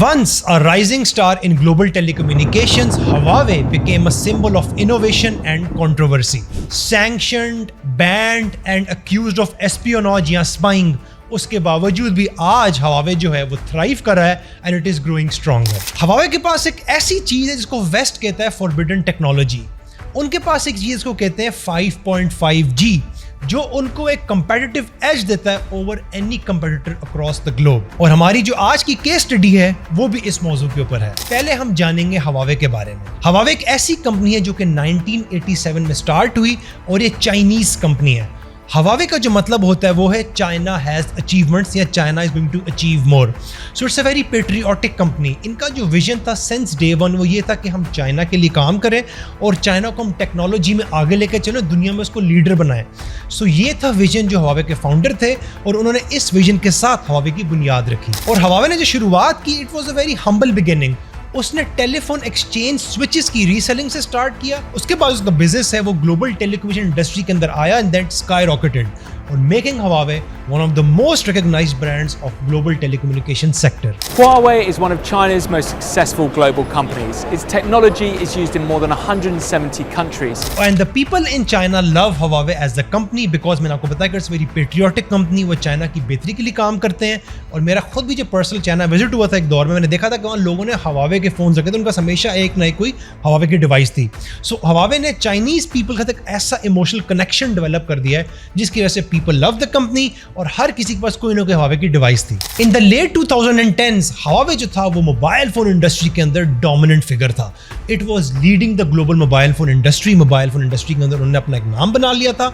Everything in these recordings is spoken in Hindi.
Once a rising star in global telecommunications, Huawei became a symbol of innovation and controversy. Sanctioned, banned and accused of espionage या spying, उसके बावजूद भी आज Huawei जो है वो थ्राइव कर रहा है and it is growing stronger. Huawei के पास एक ऐसी चीज है जिसको वेस्ट कहता है forbidden technology. उनके पास एक चीज को कहते हैं 5.5G जो उनको एक कंपेटिटिव एज देता है over any competitor across the globe. और हमारी जो आज की केस स्टडी है वो भी इस मौजू के ऊपर है। पहले हम जानेंगे Huawei के बारे में। Huawei एक ऐसी कंपनी है जो कि 1987 में स्टार्ट हुई और ये चाइनीज कंपनी है। Huawei का जो मतलब होता है वो है चाइना हैज अचीवमेंट्स या China is going to achieve more. So it's a very patriotic company. इनका जो विजन था सिंस डे वन वो ये था कि हम चाइना के लिए काम करें और चाइना को हम टेक्नोलॉजी में आगे लेकर चले, दुनिया में उसको लीडर बनाएं। सो ये था विजन जो Huawei के फाउंडर थे और उन्होंने इस विजन के साथ Huawei की बुनियाद रखी। और Huawei ने जो शुरुआत की it was a very humble beginning. उसने टेलीफोन एक्सचेंज स्विचेस की रीसेलिंग से स्टार्ट किया। उसके बाद उसका बिजनेस है वो ग्लोबल टेलीकम्युनिकेशन इंडस्ट्री के अंदर आया एंड दैट स्काई रॉकेटेड और making Huawei one of the most recognized brands of global telecommunication sector. Huawei is one of China's most successful global companies. Its technology is used in more than 170 countries. And the people in China love Huawei as the company because मैंने आपको बताया कि it's very patriotic company, वो चाइना की बेहतरी के लिए काम करते हैं। और मेरा खुद भी जो पर्सनल चाइना विजिट हुआ था एक दौर में, मैंने देखा था कि वहाँ लोगों ने Huawei के फोन रखे थे, उनका हमेशा एक ना एक कोई Huawei की डिवाइस थी। सो Huawei ने चाइनीज पीपल के साथ एक ऐसा इमोशनल कनेक्शन डेवलप कर दिया है जिसकी वजह से पीपल लव द कंपनी और हर किसी के पास कोई ना कोई Huawei की डिवाइस थी। In the late 2010s Huawei जो था वो मोबाइल फोन इंडस्ट्री के अंदर डोमिनेंट फिगर था। It was leading the global mobile phone industry. Mobile phone industry के अंदर उन्होंने अपना एक नाम बना लिया था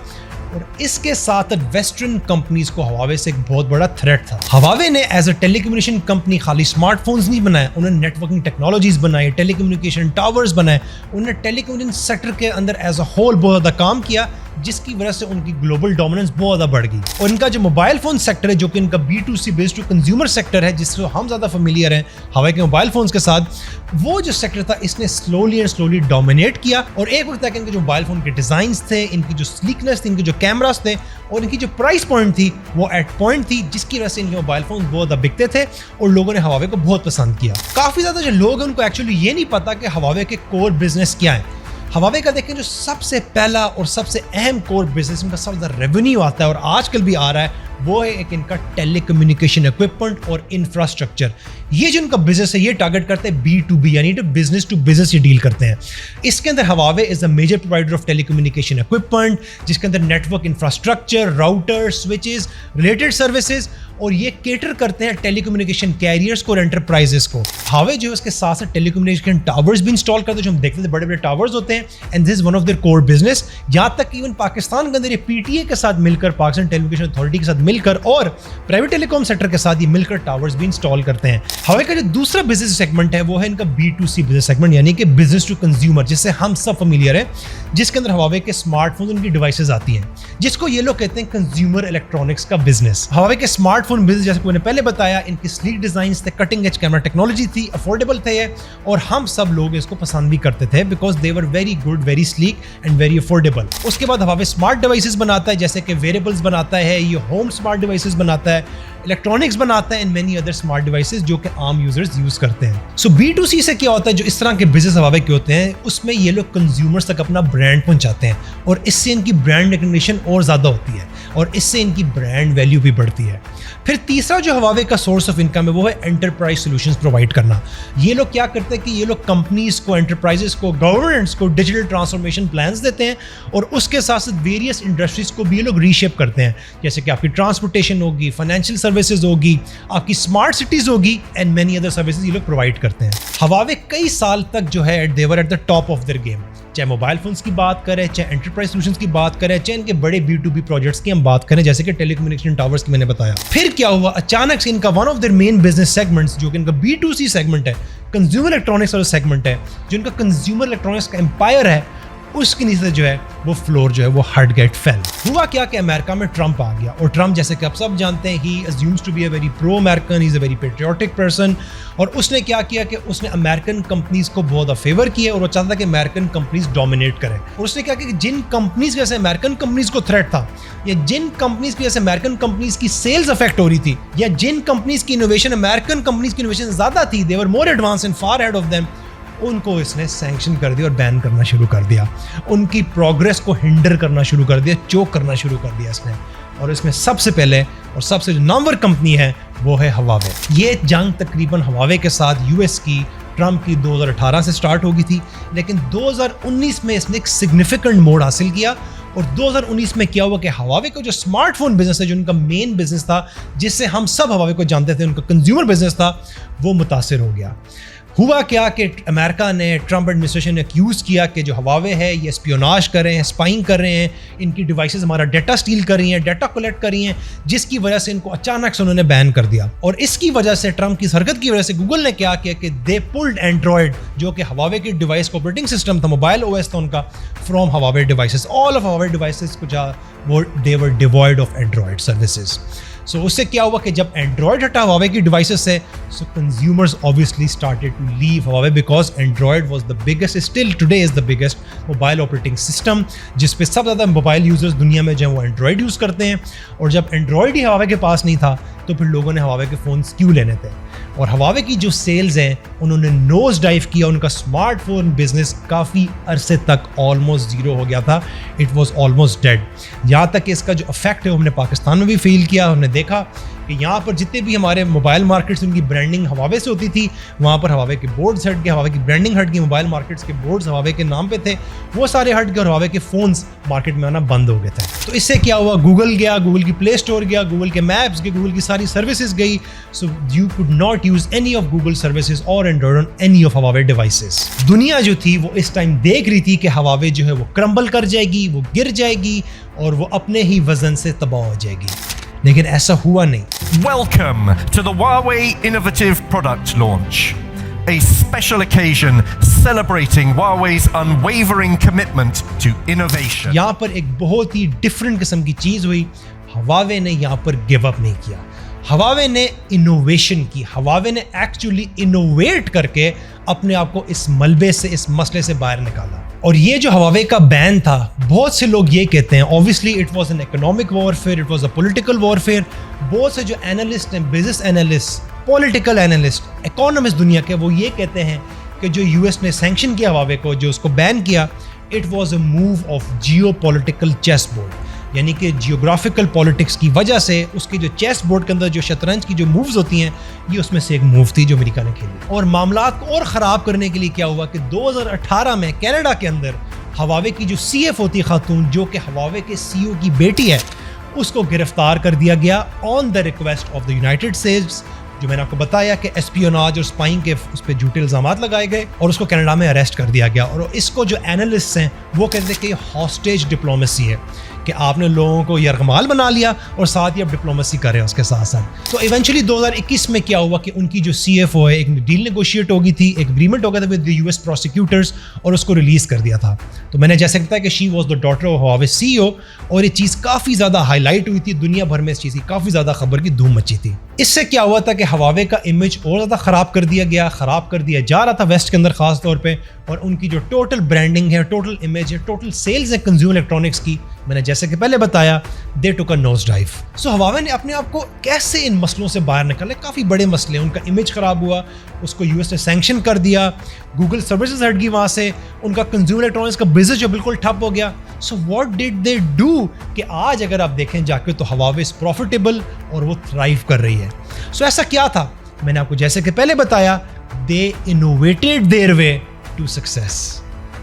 और इसके साथ वेस्टर्न कंपनीज को Huawei से एक बहुत बड़ा थ्रेट था। Huawei ने एज अ टेलीकम्युनिकेशन कंपनी खाली स्मार्टफोन्स नहीं बनाए, उन्होंने नेटवर्किंग टेक्नोलॉजीज बनाई, टेलीकम्युनिकेशन टावर्स बनाए, उन्होंने टेलीकम्युनिकेशन सेक्टर के अंदर एज अ होल बहुत ज़्यादा काम किया जिसकी वजह से उनकी ग्लोबल डोमिनेंस बहुत ज़्यादा बढ़ गई। और इनका जो मोबाइल फोन सेक्टर है जो कि इनका B2C based to consumer sector है जिससे हम ज़्यादा फेमिलियर हैं Huawei के मोबाइल फोन्स के साथ, वो जो सेक्टर था इसने स्लोली एंड स्लोली डोमिनेट किया। और एक वक्त तक इनके जो मोबाइल फोन के डिज़ाइंस थे, इनकी जो स्लीकनेस थी, इनके जो कैमरास थे और इनकी जो प्राइस पॉइंट थी वो एट पॉइंट थी जिसकी वजह से इनके मोबाइल फोन बहुत ज़्यादा बिकते थे और लोगों ने Huawei को बहुत पसंद किया। काफ़ी ज़्यादा जो लोग हैं उनको एक्चुअली ये नहीं पता कि Huawei के कोर बिजनेस क्या है। Huawei का देखें जो सबसे पहला और सबसे अहम कोर बिजनेस इनका सबसे ज़्यादा रेवेन्यू आता है और आजकल भी आ रहा है वो है एक इनका टेलीकम्युनिकेशन इक्विपमेंट और इंफ्रास्ट्रक्चर। ये जो इनका बिजनेस है ये टारगेट करते हैं B2B यानी बिजनेस टू बिजनेस ये डील करते हैं। इसके अंदर Huawei is the major provider of telecommunication equipment जिसके अंदर network infrastructure, router, switches, related services और ये केटर करते हैं टेलीकम्युनिकेशन कैरियर्स को और एंटरप्राइजेस को। Huawei जो है उसके साथ साथ टेलीकम्युनिकेशन टावर्स भी इंस्टॉल करते हैं जो हम देखते थे बड़े बड़े टावर्स होते हैं and this is one of there core business. यहाँ तक कि इवन पाकिस्तान के अंदर ये PTA के साथ मिलकर, पाकिस्तान टेलीकम्युनिकेशन अथॉरिटी के साथ मिलकर और प्राइवेट टेलीकॉम सेक्टर के साथ ये मिलकर टावर्स भी इंस्टॉल करते हैं। Huawei का जो दूसरा बिजनेस सेगमेंट है वो है इनका B2C बिजनेस सेगमेंट यानी कि बिजनेस टू कंज्यूमर जिससे हम सब फेमिलियर हैं, जिसके अंदर Huawei के स्मार्टफोन उनकी डिवाइसेस आती हैं जिसको ये लोग कहते हैं कंज्यूमर इलेक्ट्रॉनिक्स का बिजनेस। Huawei के स्मार्टफोन बिजनेस जैसे मैंने पहले बताया इनकी स्लीक डिजाइन्स थे, कटिंग एज कैमरा टेक्नोलॉजी थी, अफोर्डेबल थे ये और हम सब लोग इसको पसंद भी करते थे because they were very good, very sleek and very affordable. उसके बाद Huawei स्मार्ट डिवाइसेस बनाता है जैसे कि वेरेबल्स बनाता है, ये होम स्मार्ट डिवाइसेस बनाता है, इलेक्ट्रॉनिक्स बनाता है and many other smart devices जो कि आम यूजर्स यूज करते हैं। सो B2C से क्या होता है जो इस तरह के बिजनेस Huawei के होते हैं उसमें ये लोग कंज्यूमर्स तक अपना ब्रांड पहुंचाते हैं और इससे इनकी ब्रांड रिकग्निशन और ज्यादा होती है और इससे इनकी ब्रांड वैल्यू भी बढ़ती है। फिर तीसरा जो Huawei का सोर्स ऑफ इनकम है वो है एंटरप्राइज सॉल्यूशंस प्रोवाइड करना। ये लोग क्या करते हैं कि ये लोग कंपनीज को, एंटरप्राइजेस को, गवर्नमेंट्स को डिजिटल ट्रांसफॉर्मेशन प्लान्स देते हैं और उसके साथ साथ वेरियस इंडस्ट्रीज को भी ये लोग रीशेप करते हैं जैसे कि आपकी ट्रांसपोर्टेशन होगी, फाइनेंशियल सर्विसेज होगी, आपकी स्मार्ट सिटीज होगी एंड मेनी अदर सर्विसेज ये लोग प्रोवाइड करते हैं। Huawei कई साल तक जो है they were at the top of their game, चाहे मोबाइल फोन्स की बात करें, चाहे एंटरप्राइज सॉल्यूशंस की बात करें, चाहे इनके बड़े B2B प्रोजेक्ट्स की हम बात करें जैसे कि टेलीकम्युनिकेशन टावर्स की मैंने बताया। फिर क्या हुआ, अचानक से इनका one of their main business segments जो कि इनका B2C सेगमेंट है, कंज्यूमर इलेक्ट्रॉनिक्स वाला सेगमेंट है, जो इनका कंज्यूमर इलेक्ट्रॉनिक्स का एम्पायर है, उसके नीचे जो है वो फ्लोर जो है वो हट गेट फेल। हुआ क्या कि अमेरिका में ट्रंप आ गया, और ट्रंप जैसे कि आप सब जानते हैं he assumes to be a very pro American, he is a very patriotic person. और उसने क्या किया कि उसने अमेरिकन कंपनीज को बहुत फेवर किया और वो चाहता था कि अमेरिकन कंपनीज डोमिनेट करें। और उसने क्या किया कि जिन कंपनीज की वजह से अमेरिकन कंपनीज को थ्रेट था, या जिन कंपनीज की वजह से अमेरिकन कंपनीज की सेल्स अफेक्ट हो रही थी, या जिन कंपनीज की इनोवेशन अमेरिकन कंपनीज की इनोवेशन ज़्यादा थी, they were more advance and far ahead of them, उनको इसने सैंक्शन कर दिया और बैन करना शुरू कर दिया। उनकी प्रोग्रेस को हिंडर करना शुरू कर दिया, चोक करना शुरू कर दिया इसने। और इसमें सबसे पहले और सबसे जो नंबर कंपनी है वो है हवावे। ये जंग तकरीबन हवावे के साथ यूएस की ट्रंप की 2018 से स्टार्ट हो गई थी, लेकिन 2019 में इसने एक सिग्निफिकेंट मोड़ हासिल किया। और 2019 में क्या हुआ कि हवावे का जो स्मार्टफोन बिजनेस है, जो उनका मेन बिजनेस था, जिससे हम सब हवावे को जानते थे, उनका कंज्यूमर बिजनेस था, वो मुतासिर हो गया। हुआ क्या कि अमेरिका ने, ट्रंप एडमिनिस्ट्रेशन ने एक्यूज़ किया कि जो हवावे है ये स्पियोनाज कर रहे हैं, स्पाइंग कर रहे हैं, इनकी डिवाइसेस हमारा डाटा स्टील कर रही हैं, डाटा कलेक्ट कर रही हैं, जिसकी वजह से इनको अचानक से उन्होंने बैन कर दिया। और इसकी वजह से, ट्रंप की हरकत की वजह से, गूगल ने क्या किया कि दे पुल्ड एंड्रॉयड, जो कि हवावे की डिवाइस का ऑपरेटिंग सिस्टम था, मोबाइल ओएस था उनका, from Huawei devices. All of Huawei devices को वो दे वर डिवॉइड ऑफ एंड्रॉयड सर्विसेज। सो उससे क्या हुआ कि जब एंड्रॉयड हटा हवावे की डिवाइसेस से, so consumers obviously started to leave Huawei, because Android was the biggest, still today is the biggest mobile operating system, जिस पे सब ज़्यादा मोबाइल यूजर्स दुनिया में जो है वो एंड्रॉयड यूज़ करते हैं। और जब एंड्रॉयड ही हवावे के पास नहीं था, तो फिर लोगों ने हवावे के फ़ोन्स क्यों लेने थे। और हवावे की जो सेल्स हैं उन्होंने नोज डाइव किया, उनका स्मार्टफोन बिजनेस काफ़ी अरसे तक ऑलमोस्ट ज़ीरो हो गया था, इट वाज ऑलमोस्ट डेड। यहाँ तक कि इसका जो इफेक्ट है हमने पाकिस्तान में भी फील किया। हमने देखा कि यहाँ पर जितने भी हमारे मोबाइल मार्केट्स, उनकी ब्रांडिंग हवावे से होती थी, वहाँ पर हवावे के बोर्ड्स हट गए, हवावे की ब्रांडिंग हट गई, मोबाइल मार्केट्स के बोर्ड्स हवावे के नाम पे थे वो सारे हट गए, और हवावे के फ़ोन्स मार्केट में आना बंद हो गए थे। तो इससे क्या हुआ, गूगल गया, गूगल की प्ले स्टोर गया, गूगल के मैप्स गए, गूगल की सारी सर्विसेज गई। So you could not use any of Google services और Android on any of Huawei devices. दुनिया जो थी वो इस टाइम देख रही थी कि हवावे जो है वो क्रम्बल कर जाएगी, वो गिर जाएगी और वो अपने ही वजन से तबाह हो जाएगी, लेकिन ऐसा हुआ नहीं। Welcome to the Huawei Innovative Product Launch, a special occasion celebrating Huawei's unwavering commitment to innovation. यहाँ पर एक बहुत ही डिफरेंट किस्म की चीज़ हुई। हवावे ने यहाँ पर गिव अप नहीं किया, हवावे ने इनोवेशन की, हवावे ने एक्चुअली इनोवेट करके अपने आप को इस मलबे से, इस मसले से बाहर निकाला। और ये जो हवावे का बैन था, बहुत से लोग ये कहते हैं, obviously it was an economic warfare, it was a political warfare. बहुत से जो एनालिस्ट हैं, business analyst, political analyst, economist दुनिया के, वो ये कहते हैं कि जो यूएस ने सैंक्शन किया हवावे को, जो उसको बैन किया, it was a move of geopolitical chess board, यानी कि जियोग्राफिकल पॉलिटिक्स की वजह से उसके जो चेस बोर्ड के अंदर जो शतरंज की जो मूव्स होती हैं, ये उसमें से एक मूव थी जो अमेरिका ने खेली। और मामलात को और ख़राब करने के लिए क्या हुआ कि 2018 में कनाडा के अंदर हवावे की जो सीएफ होती खातून, जो कि हवावे के सीईओ की बेटी है, उसको गिरफ्तार कर दिया गया on the request of the United states. जो मैंने आपको बताया कि एस्पियोनाज और स्पाइंग के उस पर झूठे इल्ज़ामात लगाए गए और उसको कनाडा में अरेस्ट कर दिया गया। और इसको जो एनालिस्ट हैं वो कहते हैं कि हॉस्टेज डिप्लोमेसी है, कि आपने लोगों को यरगमाल बना लिया और साथ ही अब डिप्लोमेसी कर रहे हैं उसके साथ साथ। तो इवेंचुअली 2021 में क्या हुआ कि उनकी जो सीएफओ है, एक डील नेगोशिएट हो गई थी, एक एग्रीमेंट हो गया था विद द यूएस प्रोसिक्यूटर्स, और उसको रिलीज़ कर दिया था। तो मैंने जैसे बताया कि she was the daughter of Huawei CEO, और ये चीज़ काफ़ी ज़्यादा हाईलाइट हुई थी, दुनिया भर में इस चीज़ की काफ़ी ज़्यादा खबर की धूम मची थी। इससे क्या हुआ था कि हवावे का इमेज और ज़्यादा ख़राब कर दिया जा रहा था वेस्ट के अंदर ख़ास तौर पे, और उनकी जो टोटल ब्रांडिंग है, टोटल इमेज है, टोटल सेल्स है कंज्यूमर इलेक्ट्रॉनिक्स की, मैंने जैसे कि पहले बताया, they took a nose dive. So Huawei ने अपने आप को कैसे इन मसलों से बाहर निकाले, काफ़ी बड़े मसले, उनका इमेज ख़राब हुआ, उसको यूएस ने सैंक्शन कर दिया, गूगल सर्विसेज हट गई वहाँ से, उनका कंज्यूमर इलेक्ट्रॉनिक्स का बिजनेस जो बिल्कुल ठप हो गया। So what did they do कि आज अगर आप देखें जाके तो हवावे इज प्रॉफिटेबल और वो थ्राइव कर रही है। सो ऐसा क्या था, मैंने आपको जैसे कि पहले बताया, they innovated their way to success.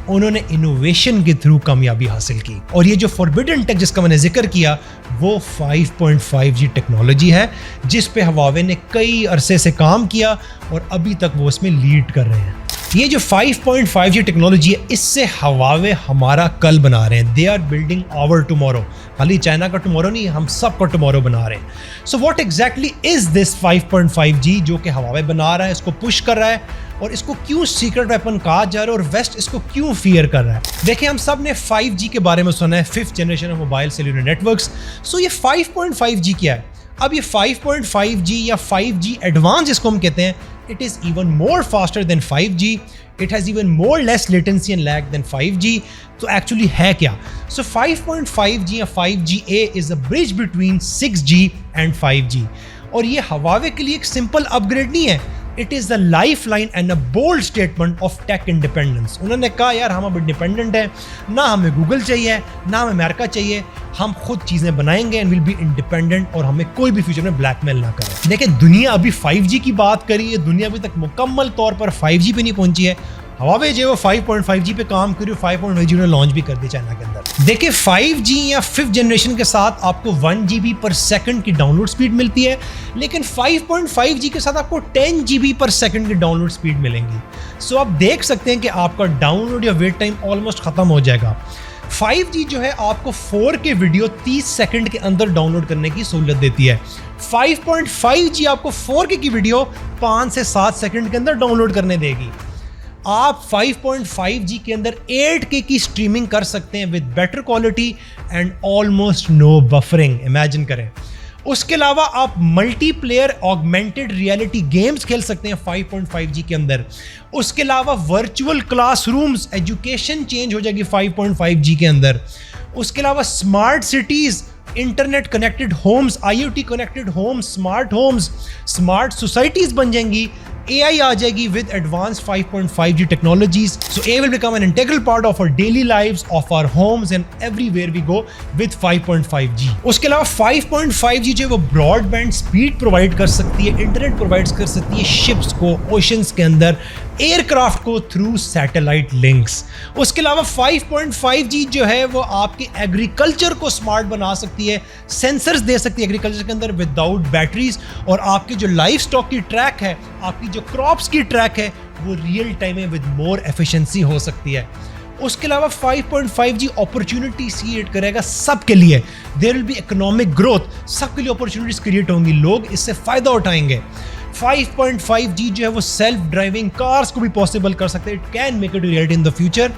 उन्होंने इनोवेशन के थ्रू कामयाबी हासिल की। और ये जो फॉरबिडन टेक जिसका मैंने जिक्र किया, वो 5.5G टेक्नोलॉजी है, जिस पे हवावे ने कई अरसे से काम किया और अभी तक वो इसमें लीड कर रहे हैं। ये जो 5.5G टेक्नोलॉजी है, इससे हवावे हमारा कल बना रहे हैं। They are building our tomorrow, खाली चाइना का टुमारो नहीं, हम सब का टुमारो बना रहे हैं। So what exactly is this 5.5G जो कि हवावे बना रहा है, इसको पुश कर रहा है? और इसको क्यों सीक्रेट वेपन कहा जा रहा है और वेस्ट इसको क्यों फियर कर रहा है। देखिए, हम सब ने 5G के बारे में सुना है, 5th generation of mobile cellular networks. So ये 5.5G क्या है? अब ये 5.5G या 5G एडवांस जिसको हम कहते हैं, it is even more faster than 5G. It has even more less latency and lag than 5G. तो actually है क्या? So 5.5G या 5G-A is a bridge between 6G and 5G. और ये Huawei के लिए एक सिंपल अपग्रेड नहीं है. It is the lifeline and a bold statement of tech independence. उन्होंने कहा यार हम अब इंडिपेंडेंट हैं, ना हमें गूगल चाहिए, ना हमें अमेरिका चाहिए, हम खुद चीज़ें बनाएंगे एंड विल बी इंडिपेंडेंट और हमें कोई भी फ्यूचर में ब्लैकमेल ना करे। देखिए, दुनिया अभी 5G की बात करी है, दुनिया अभी तक मुकम्मल तौर पर 5G पे नहीं पहुंची है। Huawei जो है वो 5.5G पे काम करी, 5.5G ने लॉन्च भी कर दी चाइना के अंदर। देखिए, 5G या 5th जनरेशन के साथ आपको 1 GB पर सेकंड की डाउनलोड स्पीड मिलती है, लेकिन 5.5G के साथ आपको 10 GB पर सेकंड की डाउनलोड स्पीड मिलेंगी। सो आप देख सकते हैं कि आपका डाउनलोड या वेट टाइम ऑलमोस्ट खत्म हो जाएगा। 5G जो है आपको 4K वीडियो 30 सेकंड के अंदर डाउनलोड करने की सहूलत देती है। 5.5G आपको 4K की वीडियो 5 से 7 सेकंड के अंदर डाउनलोड करने देगी। आप 5.5G के अंदर 8K की स्ट्रीमिंग कर सकते हैं with better quality and almost no buffering. Imagine करें। उसके अलावा आप मल्टीप्लेयर ऑगमेंटेड रियलिटी गेम्स खेल सकते हैं 5.5G के अंदर। उसके अलावा वर्चुअल क्लासरूम्स, एजुकेशन चेंज हो जाएगी 5.5G के अंदर। उसके अलावा smart cities, internet connected homes, IoT connected homes, smart homes, smart societies बन जाएंगी। AI आ जाएगी with advanced 5.5G technologies. So AI will become an integral part of our daily lives, of our homes and everywhere we go with 5.5G. उसके अलावा 5.5G जो है वो ब्रॉडबैंड स्पीड प्रोवाइड कर सकती है, इंटरनेट प्रोवाइड कर सकती है शिप्स को, ओशंस के अंदर, एयरक्राफ्ट को थ्रू सैटेलाइट लिंक्स। उसके अलावा 5.5G जो है वो आपके एग्रीकल्चर को स्मार्ट बना सकती है, सेंसर्स दे सकती है एग्रीकल्चर के अंदर विदाउट बैटरीज, और आपकी जो लाइफ स्टॉक की ट्रैक है, आपकी जो क्रॉप्स की ट्रैक है, वो रियल टाइम में विद मोर एफिशिएंसी हो सकती है। उसके अलावा 5.5G अपॉर्चुनिटीज क्रिएट करेगा सबके लिए। There will be economic growth, सबके लिए अपॉर्चुनिटीज क्रिएट होंगी, लोग इससे फायदा उठाएंगे। 5.5G जो है वो सेल्फ ड्राइविंग कार्स को भी पॉसिबल कर सकते हैं। It can make it reality in the future.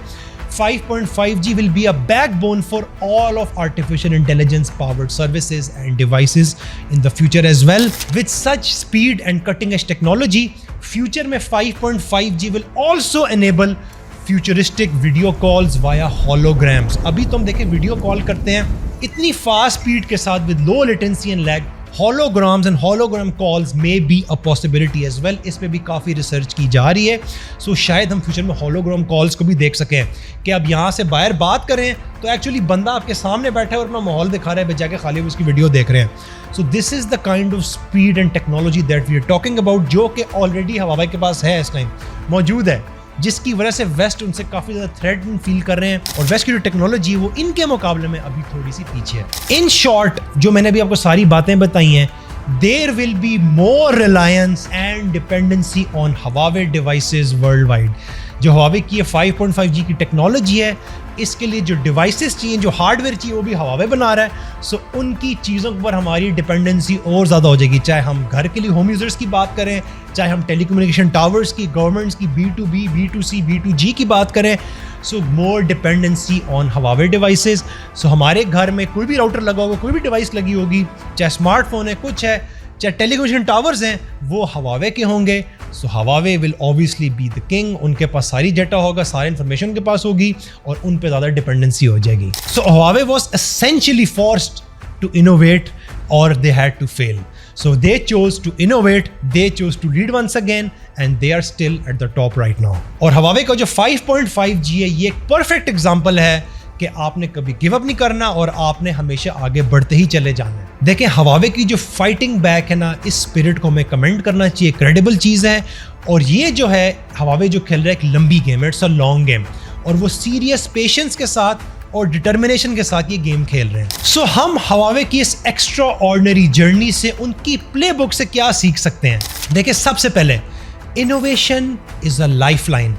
5.5G will be a backbone for all of artificial intelligence powered services and devices in the future as well. With such speed and cutting edge technology, future में 5.5G will also enable futuristic video calls via holograms. अभी तो हम देखें वीडियो कॉल करते हैं इतनी फास्ट स्पीड के साथ with low latency and lag. Holograms and hologram calls may be a possibility as well. इस पे भी काफ़ी रिसर्च की जा रही है। सो शायद हम फ्यूचर में hologram calls को भी देख सकें कि अब यहाँ से बाहर बात करें तो एक्चुअली बंदा आपके सामने बैठा है और अपना माहौल दिखा रहा है, बजाय के खाली उसकी वीडियो देख रहे हैं। So this is the kind of speed and technology that we are talking about, जो कि ऑलरेडी Huawei के पास है, इस टाइम मौजूद है, जिसकी वजह से वेस्ट उनसे काफ़ी ज़्यादा थ्रेटन फील कर रहे हैं और वेस्ट की जो टेक्नोलॉजी है वो इनके मुकाबले में अभी थोड़ी सी पीछे है। इन शॉर्ट, जो मैंने अभी आपको सारी बातें बताई हैं, there will be more reliance and dependency on Huawei devices worldwide. जो Huawei की 5.5G की टेक्नोलॉजी है, इसके लिए जो डिवाइसेस चाहिए, जो हार्डवेयर चाहिए, वो भी Huawei बना रहा है। सो उनकी चीज़ों पर हमारी डिपेंडेंसी और ज़्यादा हो जाएगी, चाहे हम घर के लिए होम यूज़र्स की बात करें, चाहे हम टेलीकम्युनिकेशन टावर्स की, गवर्नमेंट्स की, B2B, B2C, B2G की बात करें। सो मोर डिपेंडेंसी ऑन Huawei डिवाइसेस। सो हमारे घर में कोई भी राउटर लगा होगा, कोई भी डिवाइस लगी होगी, चाहे स्मार्टफोन है, कुछ है, चाहे टेलीकम्युनिकेशन टावर्स हैं, वो Huawei के होंगे। सो Huawei will obviously be the king. उनके पास सारी डेटा होगा, सारी इन्फॉर्मेशन उनके पास होगी और उन पे ज़्यादा डिपेंडेंसी हो जाएगी। So Huawei was essentially forced to innovate और they had to fail. So they chose to innovate, they chose to lead once again, and they are still at the top right now. और Huawei का जो 5.5G है, ये एक परफेक्ट एग्जाम्पल है कि आपने कभी गिव अप नहीं करना और आपने हमेशा आगे बढ़ते ही चले जाना है। देखें, Huawei की जो फाइटिंग बैक है ना, इस स्पिरिट को हमें कमेंट करना चाहिए, क्रेडिबल चीज़ है। और ये जो है Huawei जो खेल रहा है एक लंबी गेम है, इट्स अ लॉन्ग गेम, और वो सीरियस पेशेंस के साथ और डिटर्मिनेशन के साथ ये गेम खेल रहे हैं। सो हम Huawei की इस एक्स्ट्रा ऑर्डिनरी जर्नी से, उनकी प्लेबुक से क्या सीख सकते हैं? देखिए, सबसे पहले इनोवेशन इज़ अ लाइफलाइन।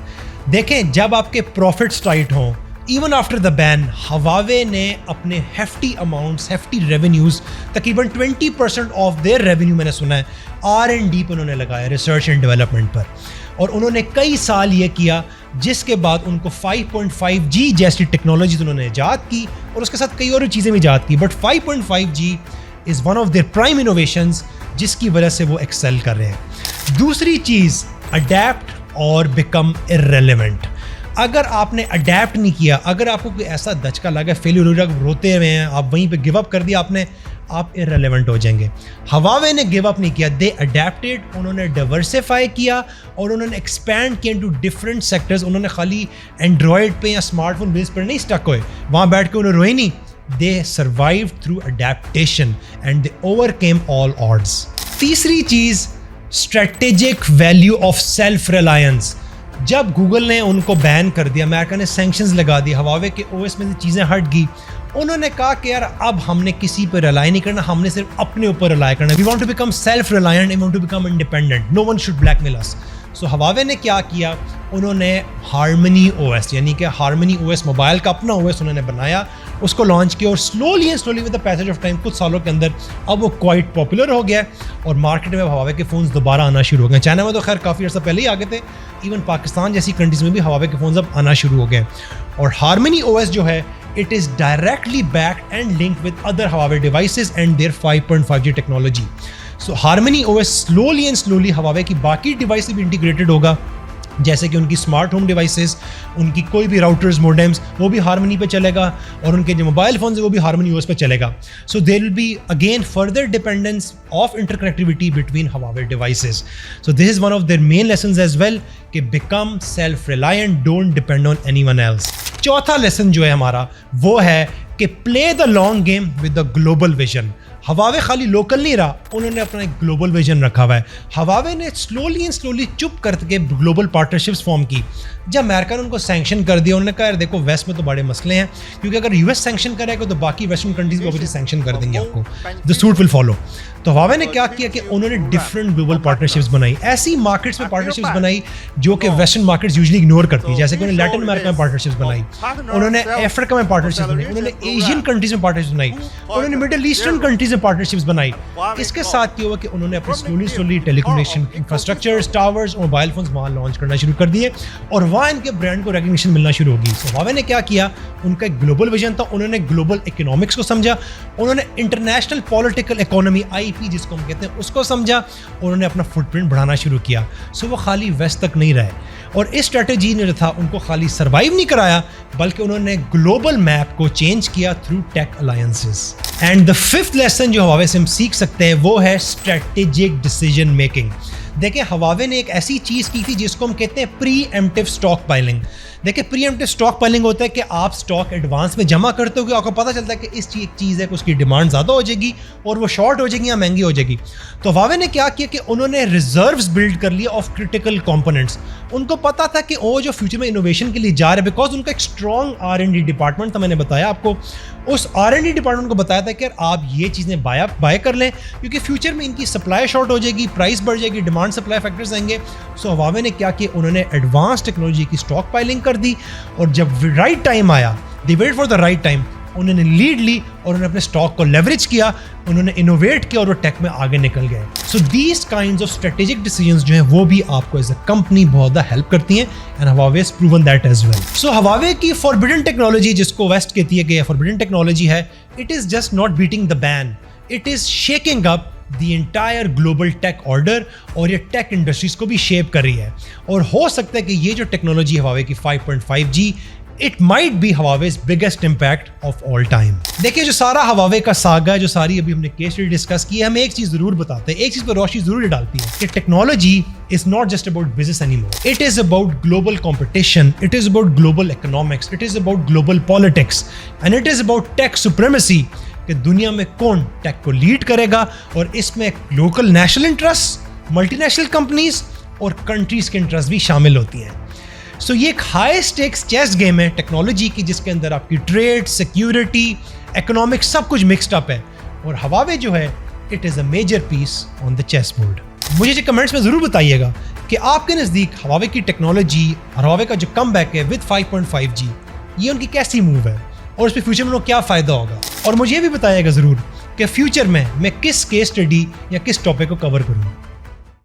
देखें, जब आपके प्रॉफिट्स टाइट हों, even after the ban, Huawei ने अपने हेफ्टी अमाउंट्स, हेफ्टी रेवेन्यूज़, तकरीबन 20% ऑफ देयर रेवेन्यू, मैंने सुना है, R&D पर उन्होंने लगाया, रिसर्च एंड डेवलपमेंट पर, और उन्होंने कई साल ये किया, जिसके बाद उनको 5.5G जैसी टेक्नोलॉजी उन्होंने ईजाद की और उसके साथ कई और चीज़ें भी ईजाद की, but 5.5G is one of there prime innovations, जिसकी वजह से वो एक्सेल कर रहे हैं। दूसरी चीज़, अडेप्ट और बिकम इर्रेलेवेंट। अगर आपने अडेप्ट नहीं किया, अगर आपको कोई ऐसा दचका लगा, फेलियर हो रहा, रोते हुए हैं, आप वहीं पे गिव अप कर दिया आपने, आप इर्रेलेवेंट हो जाएंगे। हवावे ने गिव अप नहीं किया, दे अडेप्टेड, उन्होंने डाइवर्सिफाई किया और उन्होंने एक्सपैंड किया इनटू डिफरेंट सेक्टर्स। उन्होंने खाली एंड्रॉयड पे या स्मार्टफोन बेस पर नहीं स्टक हुए, वहाँ बैठ के उन्हें रोए नहीं, they survived through adaptation and they overcame all odds. तीसरी चीज़, strategic value of self reliance. जब गूगल ने उनको बैन कर दिया, अमेरिका ने सैंक्शंस लगा दी, हवावे के ओएस में से चीज़ें हट गई, उन्होंने कहा कि यार अब हमने किसी पर रिलाई नहीं करना, हमने सिर्फ अपने ऊपर रिलाई करना। We want to become self reliant, we want to become independent, no one should blackmail us. So Huawei ने क्या किया, उन्होंने हार्मनी ओएस, यानी कि हार्मनी ओएस मोबाइल का अपना ओएस उन्होंने बनाया, उसको लॉन्च किया और slowly with the passage of time, कुछ सालों के अंदर अब वो क्वाइट पॉपुलर हो गया और मार्केट में हवावे के फ़ोन्स दोबारा आना शुरू हो गए। चाइना में तो खैर काफ़ी अर्सा पहले ही आ गए थे, इवन पाकिस्तान जैसी कंट्रीज़ में भी हवावे के फ़ोन्स अब आना शुरू हो गए। और हार्मनी ओएस जो है, it is directly backed and linked with other Huawei devices and their 5.5G technology. So Harmony OS slowly Huawei की बाकी डिवाइस से भी इंटीग्रेटेड होगा, जैसे कि उनकी स्मार्ट होम डिवाइसेस, उनकी कोई भी राउटर्स, मोडेम्स, वो भी हार्मनी पे चलेगा और उनके जो मोबाइल फोन है वो भी हार्मनी ओएस पे चलेगा। So there will be again further dependence of interconnectivity between Huawei devices. So this is one of their main lessons as well, कि become self reliant, don't depend on anyone else. चौथा लेसन जो है हमारा, वो है कि play the long game with the global vision. Huawei खाली लोकल नहीं रहा, उन्होंने अपना एक ग्लोबल विजन रखा हुआ है। हवावे ने स्लोली चुप करके ग्लोबल पार्टनरशिप्स फॉर्म की। जब अमेरिका ने उनको सैंक्शन कर दिया, उन्होंने कहा यार देखो वेस्ट में तो बड़े मसले हैं, क्योंकि अगर यूएस सैंक्शन करेगा तो बाकी वेस्टर्न कंट्रीज भी सैंक्शन कर देंगे आपको, द सूट विल फॉलो। तो हवावे ने क्या किया कि उन्होंने डिफरेंट ग्लोबल पार्टनरशिप्स बनाई, ऐसी मार्केट्स में पार्टनरशिप्स बनाई जो कि वेस्टर्न मार्केट्स यूजुअली इग्नोर करती है, जैसे कि उन्होंने लैटिन अमेरिका में पार्टनरशिप्स बनाई, उन्होंने अफ्रीका में पार्टनरशिप्स बनाई, उन्होंने एशियन कंट्रीज में पार्टनरशिप्स बनाई, उन्होंने मिडिल ईस्टर्न कंट्रीज में पार्टनरशिप्स बनाई। इसके साथ क्या हुआ कि उन्होंने अपने स्लोली टेलीकम्युनिकेशन इंफ्रास्ट्रक्चर, टावर्स और मोबाइल फोन्स वहाँ लॉन्च करना शुरू कर दिए और वहाँ इनके ब्रांड को रिकग्निशन मिलना शुरू होगी। तो हवावे ने क्या किया, उनका एक ग्लोबल विजन था, उन्होंने ग्लोबल इकोनॉमिक्स को समझा, उन्होंने इंटरनेशनल पॉलिटिकल इकोनॉमी आईपी जिसको हम कहते हैं उसको समझा, उन्होंने अपना फुटप्रिंट बढ़ाना शुरू किया। सो वो खाली वेस्ट तक नहीं रहे और इस स्ट्रेटेजी ने जो था उनको खाली सर्वाइव नहीं कराया, बल्कि उन्होंने ग्लोबल मैप को चेंज किया through tech alliances. And the fifth lesson जो हवावे से हम सीख सकते हैं वो है स्ट्रेटेजिक डिसीजन मेकिंग। देखिए हवावे ने एक ऐसी चीज़ की थी जिसको हम कहते हैं प्री एम्प्टिव स्टॉक पाइलिंग। देखिए प्री एम्प्टिव स्टॉक पाइलिंग होता है कि आप स्टॉक एडवांस में जमा करते हो कि आपको पता चलता है कि इस चीज़ है कि उसकी डिमांड ज़्यादा हो जाएगी और वो शॉर्ट हो जाएगी या महंगी हो जाएगी। तो हवावे ने क्या किया कि उन्होंने रिजर्व्स बिल्ड कर लिया ऑफ क्रिटिकल कंपोनेंट्स। उनको पता था कि वो जो फ्यूचर में इनोवेशन के लिए जा रहे, बिकॉज उनका एक स्ट्रॉन्ग R&D डिपार्टमेंट था, मैंने बताया आपको, उस R&D डिपार्टमेंट को बताया था कि यार आप ये चीज़ें बाय कर लें क्योंकि फ्यूचर में इनकी सप्लाई शॉर्ट हो जाएगी, प्राइस बढ़ जाएगी, डिमांड सप्लाई फैक्टर्स आएंगे। सो हवावे ने क्या किया, उन्होंने एडवांस टेक्नोलॉजी की स्टॉक पाइलिंग कर दी और जब राइट टाइम आया, they wait for the right time, उन्होंने लीड ली और उन्होंने अपने स्टॉक को लेवरेज किया, उन्होंने इनोवेट किया और वो टेक में आगे निकल गए। So these kinds of strategic decisions जो हैं वो भी आपको एज अ कंपनी बहुत ज़्यादा हेल्प करती हैं and Huawei has proven that as well. So Huawei की फॉरबिडन टेक्नोलॉजी जिसको वेस्ट कहती है कि फॉरबिडन टेक्नोलॉजी है, it is just not beating the ban, it is shaking up the entire global tech order और ये टेक इंडस्ट्रीज को भी शेप कर रही है। और हो सकता है कि ये जो टेक्नोलॉजी है हवावे की 5.5G, it might be Huawei's biggest impact of all time. देखिए जो सारा हवावे का सागा है, जो सारी अभी हमने केस स्टडी डिस्कस की है, हमें एक चीज जरूर बताते हैं, एक चीज पर रोशनी जरूर डालती है कि technology is not just about business anymore, it is about global competition, it is about global economics, it is about global politics and it is about tech supremacy, कि दुनिया में कौन टेक को लीड करेगा और इसमें local national interest, multinational companies और कंट्रीज के इंटरेस्ट भी शामिल होती हैं। सो ये एक हाई स्टेक्स चेस गेम है टेक्नोलॉजी की, जिसके अंदर आपकी ट्रेड, सिक्योरिटी, इकोनॉमिक्स सब कुछ मिक्सड अप है और हवावे जो है it is a major piece on the chess board. मुझे जो कमेंट्स में ज़रूर बताइएगा कि आपके नज़दीक हवावे की टेक्नोलॉजी और हवावे का जो कम बैक है विद 5.5G, ये उनकी कैसी मूव है और उस पर फ्यूचर में क्या फ़ायदा होगा। और मुझे ये भी बताइएगा ज़रूर कि फ्यूचर में मैं किस केस स्टडी या किस टॉपिक को कवर करूँ।